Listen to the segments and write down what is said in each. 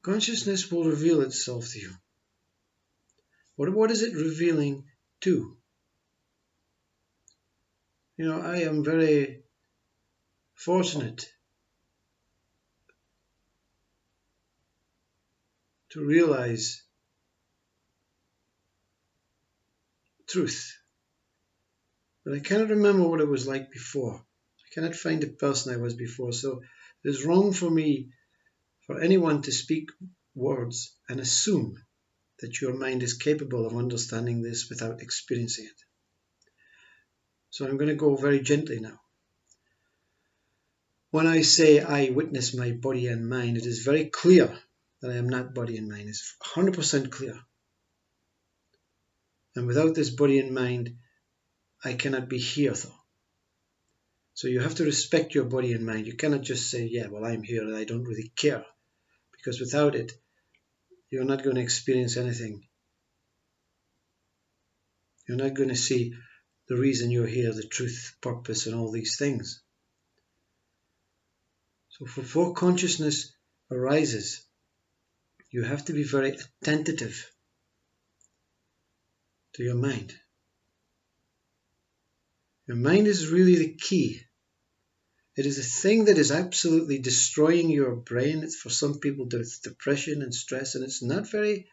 consciousness will reveal itself to you. What is it revealing to? You know, I am very fortunate to realize truth. But I cannot remember what it was like before. I cannot find the person I was before. So it is wrong for me, for anyone to speak words and assume that your mind is capable of understanding this without experiencing it. So I'm going to go very gently now. When I say I witness my body and mind, it is very clear that I am not body and mind. It's 100% clear. And without this body and mind, I cannot be here though. So you have to respect your body and mind. You cannot just say, yeah, well, I'm here and I don't really care. Because without it, you're not going to experience anything. You're not going to see the reason you're here, the truth, purpose, and all these things. So before consciousness arises, you have to be very attentive to your mind. Your mind is really the key. It is a thing that is absolutely destroying your brain. It's for some people with depression and stress, and it's not very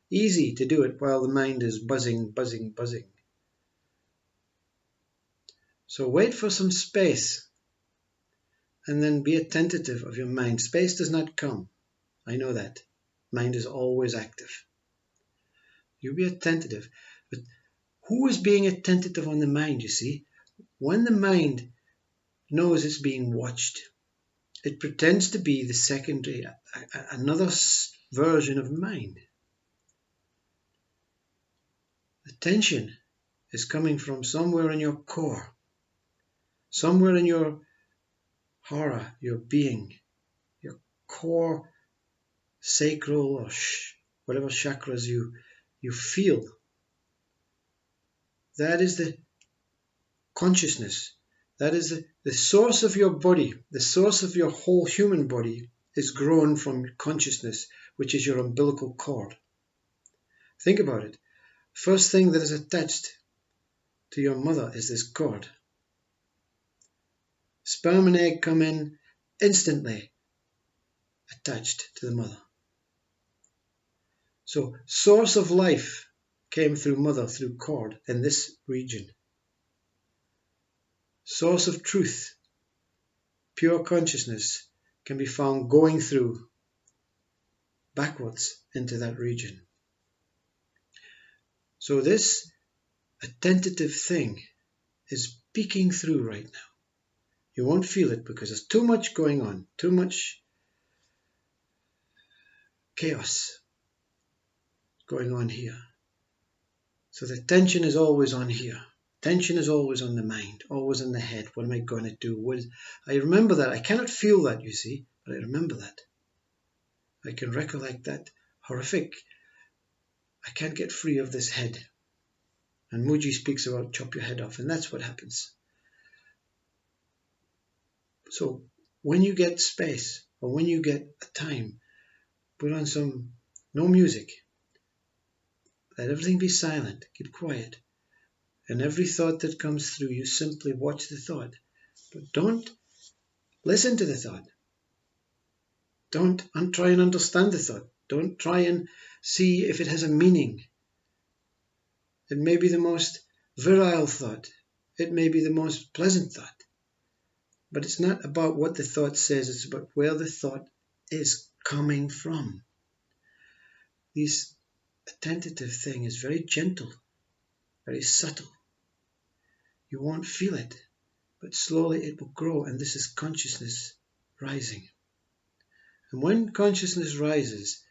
easy to do it while the mind is buzzing, buzzing, buzzing. So wait for some space and then be attentive of your mind. Space does not come. I know that. Mind is always active. You be attentive. But who is being attentive on the mind, you see? When the mind knows it's being watched, it pretends to be the secondary, another version of mind. Attention is coming from somewhere in your core, somewhere in your hara, your being, your core, sacral, or whatever chakras you feel. That is the consciousness. That is the source of your body. The source of your whole human body is grown from consciousness, which is your umbilical cord. Think about it. First thing that is attached to your mother is this cord. Sperm and egg come in instantly attached to the mother. So source of life came through mother, through cord in this region. Source of truth, pure consciousness, can be found going through backwards into that region. So this attentive thing is peeking through right now. You won't feel it because there's too much going on, too much chaos going on here. So the tension is always on here. Tension is always on the mind, always in the head. What am I going to do? I remember that. I cannot feel that, you see, but I remember that. I can recollect that horrific. I can't get free of this head. And Mooji speaks about chop your head off, and that's what happens. So when you get space, or when you get a time, put on no music. Let everything be silent, keep quiet. And every thought that comes through, you simply watch the thought. But don't listen to the thought. Don't try and understand the thought. Don't try and see if it has a meaning. It may be the most virile thought. It may be the most pleasant thought. But it's not about what the thought says. It's about where the thought is coming from. This attentive thing is very gentle, very subtle. You won't feel it, but slowly it will grow, and this is consciousness rising. And when consciousness rises,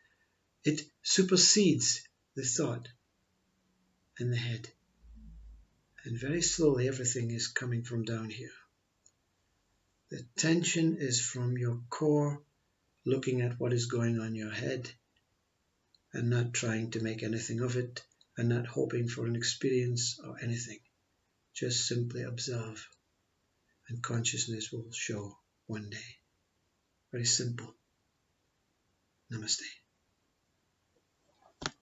it supersedes the thought in the head. And very slowly everything is coming from down here. The tension is from your core, looking at what is going on in your head and not trying to make anything of it and not hoping for an experience or anything. Just simply observe, and consciousness will show one day. Very simple. Namaste. Namaste.